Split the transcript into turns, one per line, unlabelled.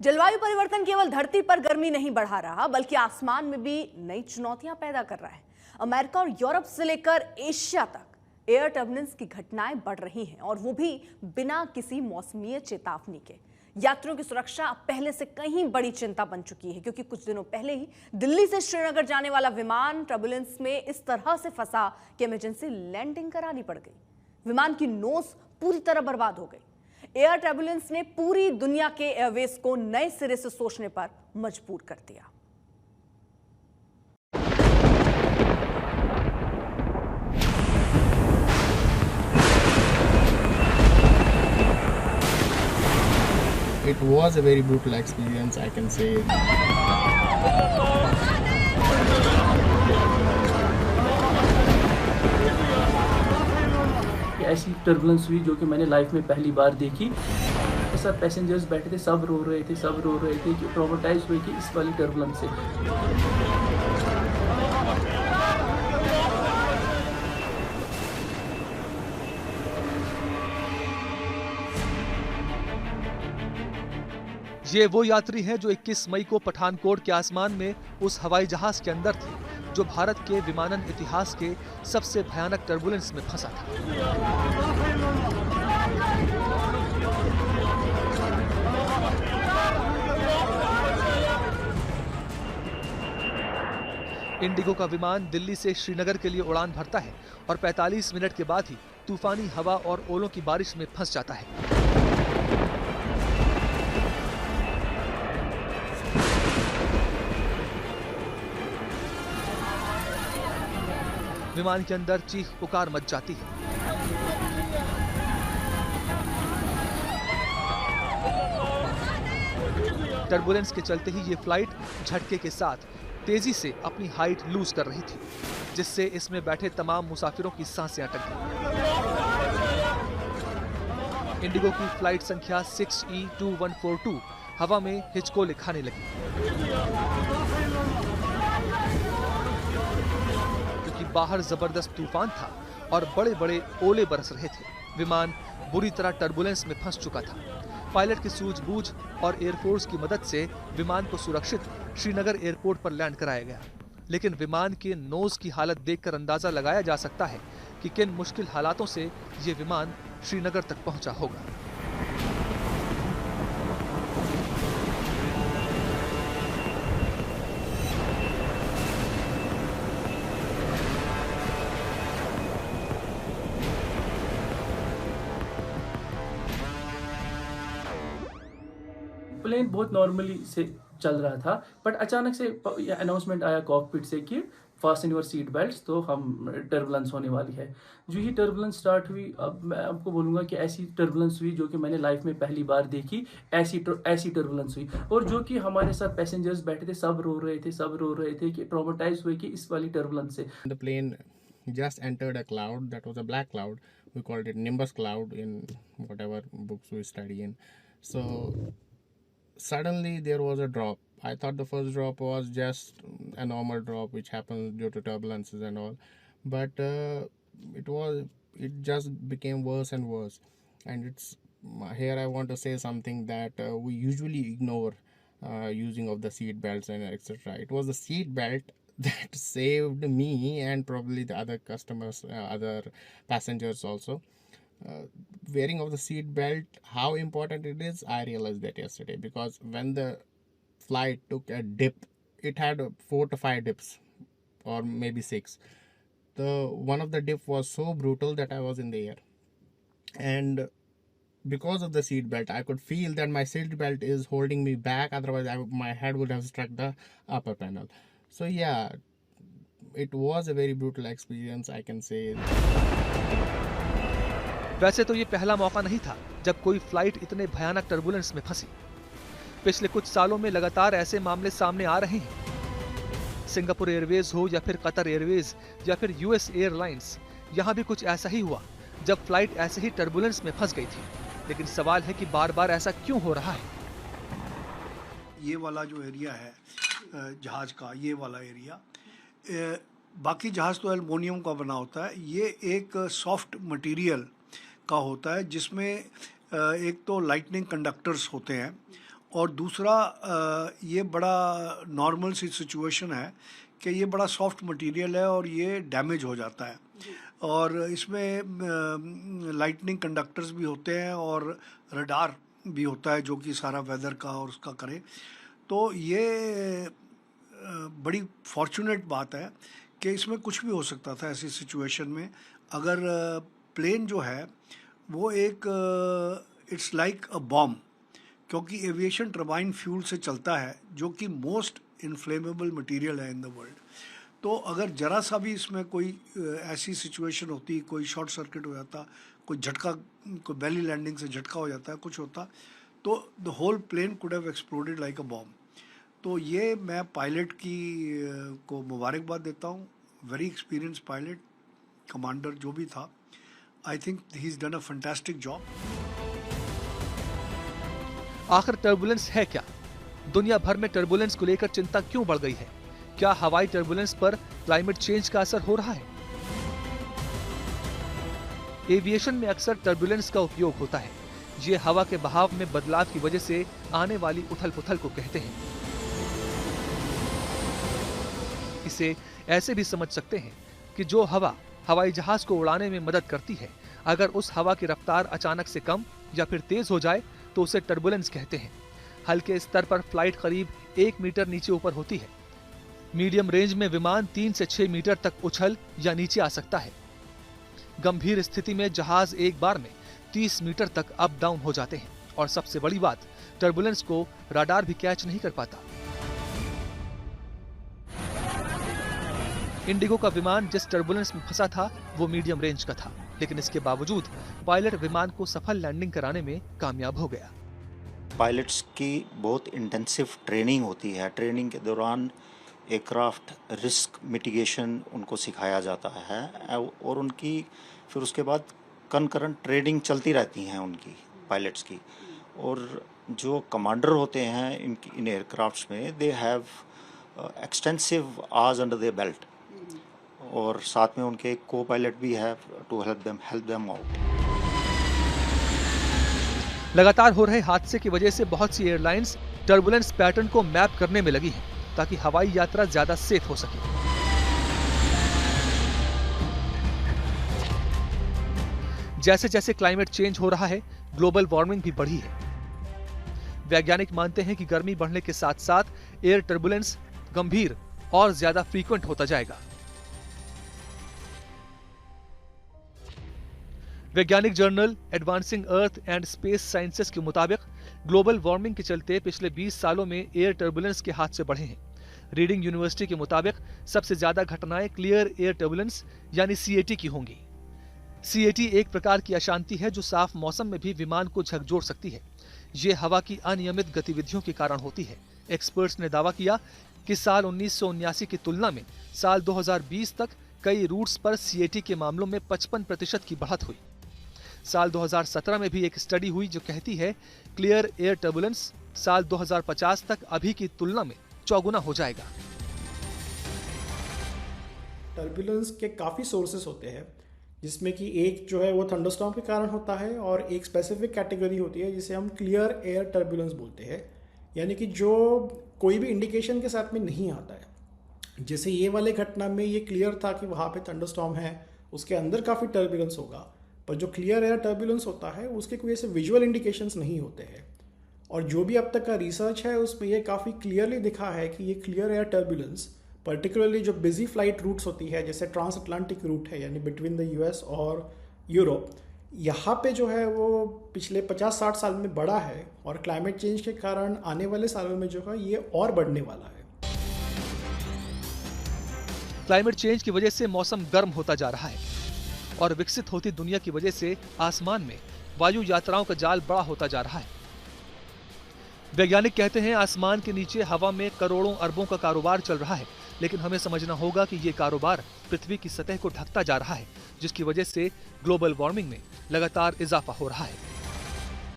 जलवायु परिवर्तन केवल धरती पर गर्मी नहीं बढ़ा रहा, बल्कि आसमान में भी नई चुनौतियां पैदा कर रहा है। अमेरिका और यूरोप से लेकर एशिया तक एयर टर्बुलेंस की घटनाएं बढ़ रही हैं, और वो भी बिना किसी मौसमीय चेतावनी के। यात्रियों की सुरक्षा अब पहले से कहीं बड़ी चिंता बन चुकी है, क्योंकि कुछ दिनों पहले ही दिल्ली से श्रीनगर जाने वाला विमान टर्बुलेंस में इस तरह से फंसा कि इमरजेंसी लैंडिंग करानी पड़ गई। विमान की नोज पूरी तरह बर्बाद हो गई। एयर टर्बुलेंस ने पूरी दुनिया के एयरवेज को नए सिरे से सोचने पर मजबूर कर दिया।
It was a very brutal experience, I can say.
ऐसी टर्बुलेंस हुई जो कि मैंने लाइफ में पहली बार देखी। सब पैसेंजर्स बैठे थे, सब रो रहे थे कि ट्रॉमेटाइज हुए कि इस वाली टर्बुलेंस से।
ये वो यात्री हैं जो 21 मई को पठानकोट के आसमान में उस हवाई जहाज के अंदर थे जो भारत के विमानन इतिहास के सबसे भयानक टर्बुलेंस में फंसा था। इंडिगो का विमान दिल्ली से श्रीनगर के लिए उड़ान भरता है और 45 मिनट के बाद ही तूफानी हवा और ओलों की बारिश में फंस जाता है। विमान के अंदर चीख पुकार मच जाती है। टर्बुलेंस के चलते ही ये फ्लाइट झटके के साथ तेजी से अपनी हाइट लूज कर रही थी, जिससे इसमें बैठे तमाम मुसाफिरों की सांसें अटक गईं। इंडिगो की फ्लाइट संख्या 6E2142 हवा में हिचकोले खाने लगी, क्योंकि बाहर जबरदस्त तूफान था और बड़े बड़े ओले बरस रहे थे। विमान बुरी तरह टर्बुलेंस में फंस चुका था। पायलट की सूझबूझ और एयरफोर्स की मदद से विमान को सुरक्षित श्रीनगर एयरपोर्ट पर लैंड कराया गया, लेकिन विमान के नोज की हालत देखकर अंदाजा लगाया जा सकता है कि किन मुश्किल हालातों से ये विमान श्रीनगर तक पहुंचा होगा।
प्लेन बहुत नॉर्मली से चल रहा था, बट अचानक से अनाउंसमेंट आया कॉकपिट से कि फास्टन योर सीट बेल्ट्स, तो हम टर्बुलेंस होने वाली है। जो ही टर्बुलेंस स्टार्ट हुई, अब मैं आपको बोलूँगा कि ऐसी टर्बुलेंस हुई जो कि मैंने लाइफ में पहली बार देखी। ऐसी टर्बुलेंस हुई, और जो कि हमारे साथ पैसेंजर्स बैठे थे, सब रो रहे थे कि ट्रॉमेटाइज हुए कि इस वाली टर्बुलेंस से।
The plane just entered a cloud that was a black cloud. We called it Nimbus cloud in whatever books we study in. So suddenly there was a drop. I thought the first drop was just a normal drop which happens due to turbulences and all, but it just became worse and worse. And it's here I want to say something that we usually ignore using of the seat belts and etc. It was the seat belt that saved me and probably the other customers, other passengers also. Wearing of the seat belt, how important it is, I realized that yesterday, because when the flight took a dip, it had 4 to 5 dips or maybe 6. One of the dip was so brutal that I was in the air, and because of the seat belt I could feel that my seat belt is holding me back, otherwise my head would have struck the upper panel. So yeah, it was a very brutal experience, I can say.
वैसे तो ये पहला मौका नहीं था जब कोई flight इतने भयानक टर्बुलेंस में फंसी। पिछले कुछ सालों में लगातार ऐसे मामले सामने आ रहे हैं। सिंगापुर एयरवेज हो या फिर कतर एयरवेज या फिर यूएस एयरलाइंस, यहाँ भी कुछ ऐसा ही हुआ जब फ्लाइट ऐसे ही टर्बुलेंस में फंस गई थी। लेकिन सवाल है कि बार बार ऐसा क्यों हो रहा है।
ये वाला जो एरिया है जहाज का, ये वाला एरिया, बाकी जहाज तो एल्युमिनियम का बना होता है, ये एक सॉफ्ट मटेरियल का होता है जिसमें एक तो लाइटनिंग कंडक्टर्स होते हैं और दूसरा ये बड़ा नॉर्मल सी सिचुएशन है कि ये बड़ा सॉफ्ट मटेरियल है और ये डैमेज हो जाता है, और इसमें लाइटनिंग कंडक्टर्स भी होते हैं और रडार भी होता है जो कि सारा वेदर का और उसका करे। तो ये बड़ी फॉर्चुनेट बात है कि इसमें कुछ भी हो सकता था ऐसी सिचुएशन में। अगर प्लेन जो है वो एक इट्स लाइक अ बॉम्ब, क्योंकि एविएशन टर्बाइन फ्यूल से चलता है जो कि मोस्ट इनफ्लेमेबल मटेरियल है इन द वर्ल्ड। तो अगर ज़रा सा भी इसमें कोई ऐसी सिचुएशन होती, कोई शॉर्ट सर्किट हो जाता, कोई झटका, कोई बेली लैंडिंग से झटका हो जाता है, कुछ होता, तो the whole plane could have exploded like a bomb. तो ये मैं पायलट की को मुबारकबाद देता हूँ। वेरी एक्सपीरियंस पायलट, कमांडर जो भी था, I think he is done a fantastic job.
आखिर टर्बुलेंस है क्या? दुनिया भर में टर्बुलेंस को लेकर चिंता क्यों बढ़ गई है? क्या हवाई टर्बुलेंस पर क्लाइमेट चेंज का असर हो रहा है? एविएशन में अक्सर टर्बुलेंस का उपयोग होता है। ये हवा के बहाव में बदलाव की वजह से आने वाली उथल-पुथल को कहते हैं। इसे ऐसे भी समझ सकते हैं कि जो हवा हवाई जहाज को उड़ाने में मदद करती है, अगर उस हवा की रफ्तार अचानक से कम या फिर तेज हो जाए तो उसे टर्बुलेंस कहते हैं। हल्के स्तर पर फ्लाइट करीब 1 मीटर नीचे ऊपर होती है। मीडियम रेंज में विमान 3 से 6 मीटर तक उछल या नीचे आ सकता है। गंभीर स्थिति में जहाज एक बार में 30 मीटर तक अप डाउन हो जाते हैं, और सबसे बड़ी बात, टर्बुलेंस को रडार भी कैच नहीं कर पाता। इंडिगो का विमान जिस टर्बुलेंस में फंसा था वो मीडियम रेंज का था, लेकिन इसके बावजूद पायलट विमान को सफल लैंडिंग कराने में कामयाब हो गया।
पायलट्स की बहुत इंटेंसिव ट्रेनिंग होती है। ट्रेनिंग के दौरान एयरक्राफ्ट रिस्क मिटिगेशन उनको सिखाया जाता है, और उनकी फिर उसके बाद कनकरेंट ट्रेनिंग चलती रहती हैं उनकी पायलट्स की। और जो कमांडर होते हैं इन एयरक्राफ्ट्स में, they have extensive hours under their belt, और साथ में उनके को पायलट भी है टू हेल्प देम आउट।
लगातार हो रहे हादसे की वजह से बहुत सी एयरलाइंस टर्बुलेंस पैटर्न को मैप करने में लगी हैं, ताकि हवाई यात्रा ज्यादा सेफ हो सके। जैसे जैसे क्लाइमेट चेंज हो रहा है, ग्लोबल वार्मिंग भी बढ़ी है। वैज्ञानिक मानते हैं कि गर्मी बढ़ने के साथ साथ एयर टर्बुलेंस गंभीर और ज्यादा फ्रीक्वेंट होता जाएगा। वैज्ञानिक journal advancing earth and space sciences के मुताबिक ग्लोबल वार्मिंग के चलते पिछले 20 सालों में एयर टर्बुलेंस के हादसे बढ़े हैं। रीडिंग यूनिवर्सिटी के मुताबिक सबसे ज्यादा घटनाएं क्लियर एयर टर्बुलेंस यानी CAT की होंगी। CAT एक प्रकार की अशांति है जो साफ मौसम में भी विमान को झकझोर सकती है। ये हवा की अनियमित गतिविधियों के कारण होती है। एक्सपर्ट्स ने दावा किया कि साल 1979 की तुलना में साल 2020 तक कई रूट्स पर CAT के मामलों में 55% की बढ़त हुई। साल 2017 में भी एक स्टडी हुई जो कहती है क्लियर एयर टर्बुलेंस साल 2050 तक अभी की तुलना में 4 गुना हो जाएगा।
टर्बुलेंस के काफ़ी सोर्सेस होते हैं, जिसमें कि एक जो है वो थंडरस्टॉर्म के कारण होता है, और एक स्पेसिफिक कैटेगरी होती है जिसे हम क्लियर एयर टर्बुलेंस बोलते हैं, यानी कि जो कोई भी इंडिकेशन के साथ में नहीं आता है। जैसे ये वाले घटना में ये क्लियर था कि वहाँ पे थंडरस्टॉर्म है, उसके अंदर काफ़ी टर्बुलेंस होगा, पर जो क्लियर एयर टर्बुलेंस होता है उसके कोई ऐसे विजुअल इंडिकेशंस नहीं होते हैं। और जो भी अब तक का रिसर्च है उसमें ये काफ़ी क्लियरली दिखा है कि ये क्लियर एयर टर्बुलेंस पर्टिकुलरली जो बिजी फ्लाइट रूट्स होती है, जैसे ट्रांस अटलांटिक रूट है यानी बिटवीन द US और यूरोप, यहाँ पे जो है वो पिछले 50-60 साल में बढ़ा है, और क्लाइमेट चेंज के कारण आने वाले सालों में जो है ये और बढ़ने वाला है।
क्लाइमेट चेंज की वजह से मौसम गर्म होता जा रहा है, और विकसित होती दुनिया की वजह से आसमान में वायु यात्राओं का जाल बड़ा होता जा रहा है। वैज्ञानिक कहते हैं आसमान के नीचे हवा में करोड़ों अरबों का कारोबार चल रहा है, लेकिन हमें समझना होगा कि ये कारोबार पृथ्वी की सतह को ढकता जा रहा है, जिसकी वजह से ग्लोबल वार्मिंग में लगातार इजाफा हो रहा है।